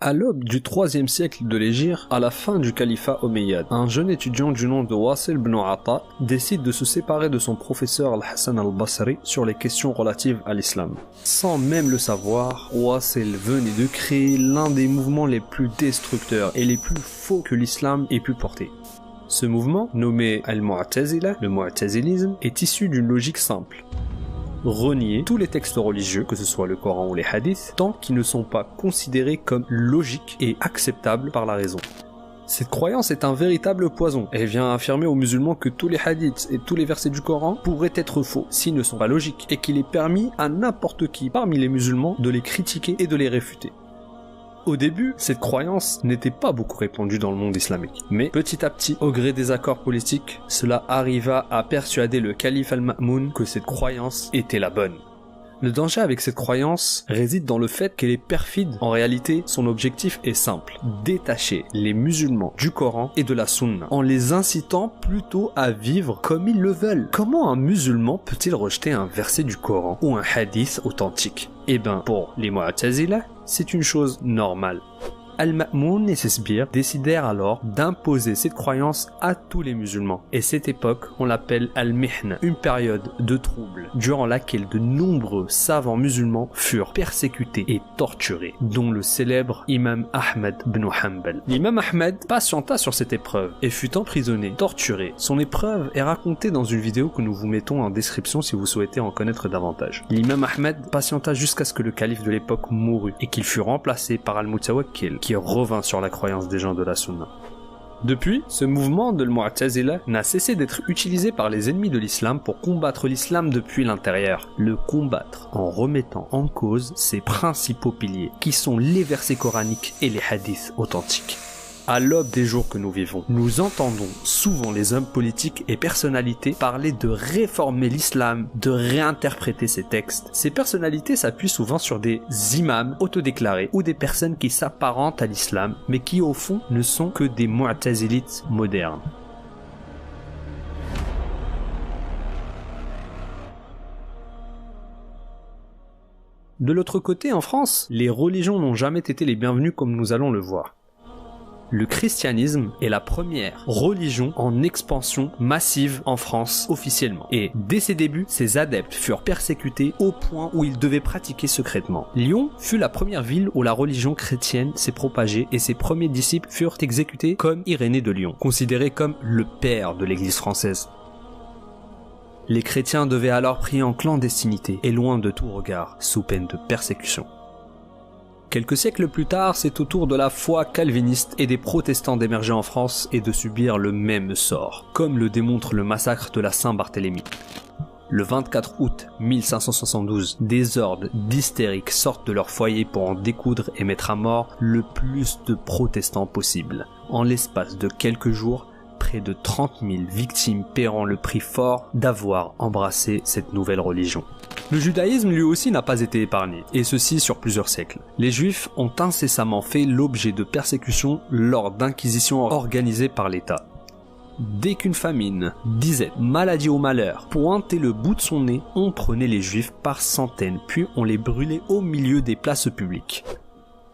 À l'aube du 3e siècle de l'Hégire, à la fin du califat omeyyade, un jeune étudiant du nom de Wasil ibn Ata décide de se séparer de son professeur Al-Hassan al-Basri sur les questions relatives à l'islam. Sans même le savoir, Wasil venait de créer l'un des mouvements les plus destructeurs et les plus faux que l'islam ait pu porter. Ce mouvement, nommé Al-Mu'tazila, le mu'tazilisme, est issu d'une logique simple. Renier tous les textes religieux, que ce soit le Coran ou les hadiths, tant qu'ils ne sont pas considérés comme logiques et acceptables par la raison. Cette croyance est un véritable poison. Elle vient affirmer aux musulmans que tous les hadiths et tous les versets du Coran pourraient être faux s'ils ne sont pas logiques et qu'il est permis à n'importe qui parmi les musulmans de les critiquer et de les réfuter. Au début, cette croyance n'était pas beaucoup répandue dans le monde islamique. Mais petit à petit, au gré des accords politiques, cela arriva à persuader le calife al-Ma'moun que cette croyance était la bonne. Le danger avec cette croyance réside dans le fait qu'elle est perfide. En réalité, son objectif est simple: détacher les musulmans du Coran et de la Sunna, en les incitant plutôt à vivre comme ils le veulent. Comment un musulman peut-il rejeter un verset du Coran ou un hadith authentique? Eh ben, pour les Mu'tazila, c'est une chose normale. Al-Ma'moun et ses sbires décidèrent alors d'imposer cette croyance à tous les musulmans. Et cette époque, on l'appelle Al-Mihna, une période de trouble, durant laquelle de nombreux savants musulmans furent persécutés et torturés, dont le célèbre imam Ahmad ibn Hanbal. L'imam Ahmad patienta sur cette épreuve et fut emprisonné, torturé. Son épreuve est racontée dans une vidéo que nous vous mettons en description si vous souhaitez en connaître davantage. L'imam Ahmad patienta jusqu'à ce que le calife de l'époque mourût et qu'il fut remplacé par Al-Mutawakkil, qui revint sur la croyance des gens de la Sunna. Depuis, ce mouvement de l'Mu'tazila n'a cessé d'être utilisé par les ennemis de l'islam pour combattre l'islam depuis l'intérieur. Le combattre en remettant en cause ses principaux piliers, qui sont les versets coraniques et les hadiths authentiques. À l'aube des jours que nous vivons, nous entendons souvent les hommes politiques et personnalités parler de réformer l'islam, de réinterpréter ses textes. Ces personnalités s'appuient souvent sur des imams autodéclarés ou des personnes qui s'apparentent à l'islam, mais qui au fond ne sont que des mu'tazilites modernes. De l'autre côté, en France, les religions n'ont jamais été les bienvenues comme nous allons le voir. Le christianisme est la première religion en expansion massive en France officiellement. Et dès ses débuts, ses adeptes furent persécutés au point où ils devaient pratiquer secrètement. Lyon fut la première ville où la religion chrétienne s'est propagée et ses premiers disciples furent exécutés comme Irénée de Lyon, considéré comme le père de l'église française. Les chrétiens devaient alors prier en clandestinité et loin de tout regard, sous peine de persécution. Quelques siècles plus tard, c'est au tour de la foi calviniste et des protestants d'émerger en France et de subir le même sort, comme le démontre le massacre de la Saint-Barthélemy. Le 24 août 1572, des hordes d'hystériques sortent de leur foyer pour en découdre et mettre à mort le plus de protestants possible. En l'espace de quelques jours, près de 30 000 victimes paieront le prix fort d'avoir embrassé cette nouvelle religion. Le judaïsme lui aussi n'a pas été épargné, et ceci sur plusieurs siècles. Les juifs ont incessamment fait l'objet de persécutions lors d'inquisitions organisées par l'État. Dès qu'une famine, disette, maladie ou malheur pointait le bout de son nez, on prenait les juifs par centaines, puis on les brûlait au milieu des places publiques.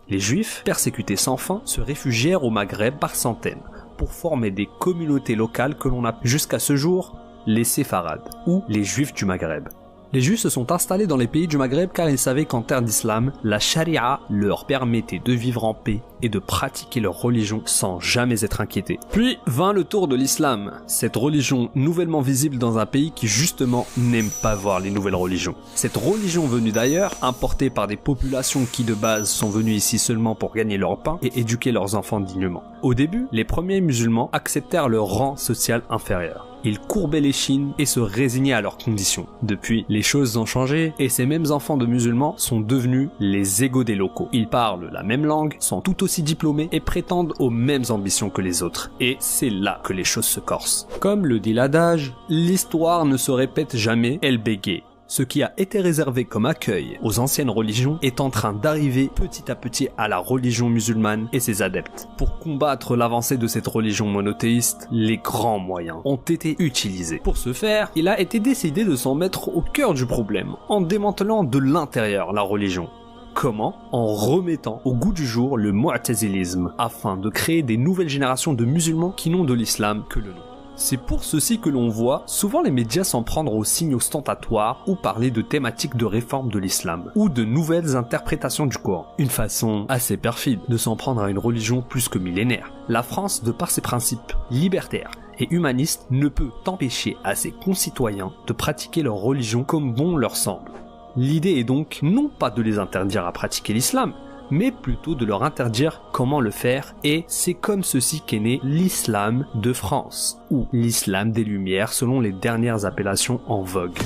Les juifs, persécutés sans fin, se réfugièrent au Maghreb par centaines, pour former des communautés locales que l'on appelle jusqu'à ce jour les séfarades, ou les juifs du Maghreb. Les Juifs se sont installés dans les pays du Maghreb car ils savaient qu'en terre d'islam, la charia leur permettait de vivre en paix et de pratiquer leur religion sans jamais être inquiétés. Puis vint le tour de l'islam, cette religion nouvellement visible dans un pays qui justement n'aime pas voir les nouvelles religions. Cette religion venue d'ailleurs, importée par des populations qui de base sont venues ici seulement pour gagner leur pain et éduquer leurs enfants dignement. Au début, les premiers musulmans acceptèrent leur rang social inférieur. Ils courbaient l'échine et se résignaient à leurs conditions. Depuis, les choses ont changé et ces mêmes enfants de musulmans sont devenus les égaux des locaux. Ils parlent la même langue, sont tout aussi diplômés et prétendent aux mêmes ambitions que les autres. Et c'est là que les choses se corsent. Comme le dit l'adage, l'histoire ne se répète jamais, elle bégaye. Ce qui a été réservé comme accueil aux anciennes religions est en train d'arriver petit à petit à la religion musulmane et ses adeptes. Pour combattre l'avancée de cette religion monothéiste, les grands moyens ont été utilisés. Pour ce faire, il a été décidé de s'en mettre au cœur du problème, en démantelant de l'intérieur la religion. Comment? En remettant au goût du jour le mu'tazilisme, afin de créer des nouvelles générations de musulmans qui n'ont de l'islam que le nom. C'est pour ceci que l'on voit souvent les médias s'en prendre aux signes ostentatoires ou parler de thématiques de réforme de l'islam ou de nouvelles interprétations du Coran. Une façon assez perfide de s'en prendre à une religion plus que millénaire. La France, de par ses principes libertaires et humanistes, ne peut empêcher à ses concitoyens de pratiquer leur religion comme bon leur semble. L'idée est donc non pas de les interdire à pratiquer l'islam, mais plutôt de leur interdire comment le faire, et c'est comme ceci qu'est né l'islam de France, ou l'islam des Lumières selon les dernières appellations en vogue.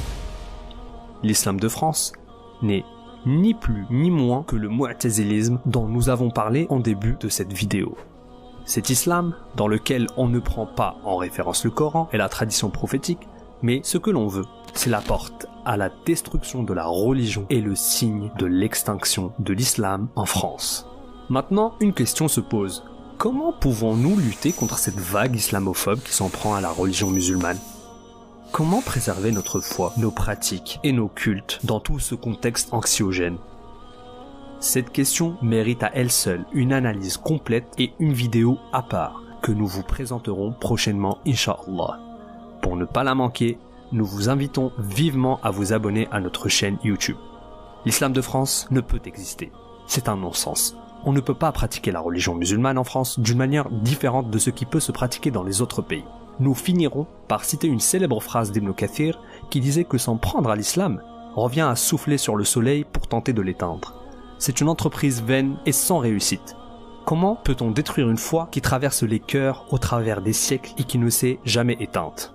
L'islam de France n'est ni plus ni moins que le mu'tazilisme dont nous avons parlé en début de cette vidéo. Cet islam dans lequel on ne prend pas en référence le Coran et la tradition prophétique, mais ce que l'on veut, c'est la porte à la destruction de la religion et le signe de l'extinction de l'islam en France. Maintenant, une question se pose. Comment pouvons-nous lutter contre cette vague islamophobe qui s'en prend à la religion musulmane? Comment préserver notre foi, nos pratiques et nos cultes dans tout ce contexte anxiogène? Cette question mérite à elle seule une analyse complète et une vidéo à part que nous vous présenterons prochainement, Inch'Allah. Pour ne pas la manquer, nous vous invitons vivement à vous abonner à notre chaîne YouTube. L'islam de France ne peut exister. C'est un non-sens. On ne peut pas pratiquer la religion musulmane en France d'une manière différente de ce qui peut se pratiquer dans les autres pays. Nous finirons par citer une célèbre phrase d'Ibn Kathir qui disait que s'en prendre à l'islam revient à souffler sur le soleil pour tenter de l'éteindre. C'est une entreprise vaine et sans réussite. Comment peut-on détruire une foi qui traverse les cœurs au travers des siècles et qui ne s'est jamais éteinte ?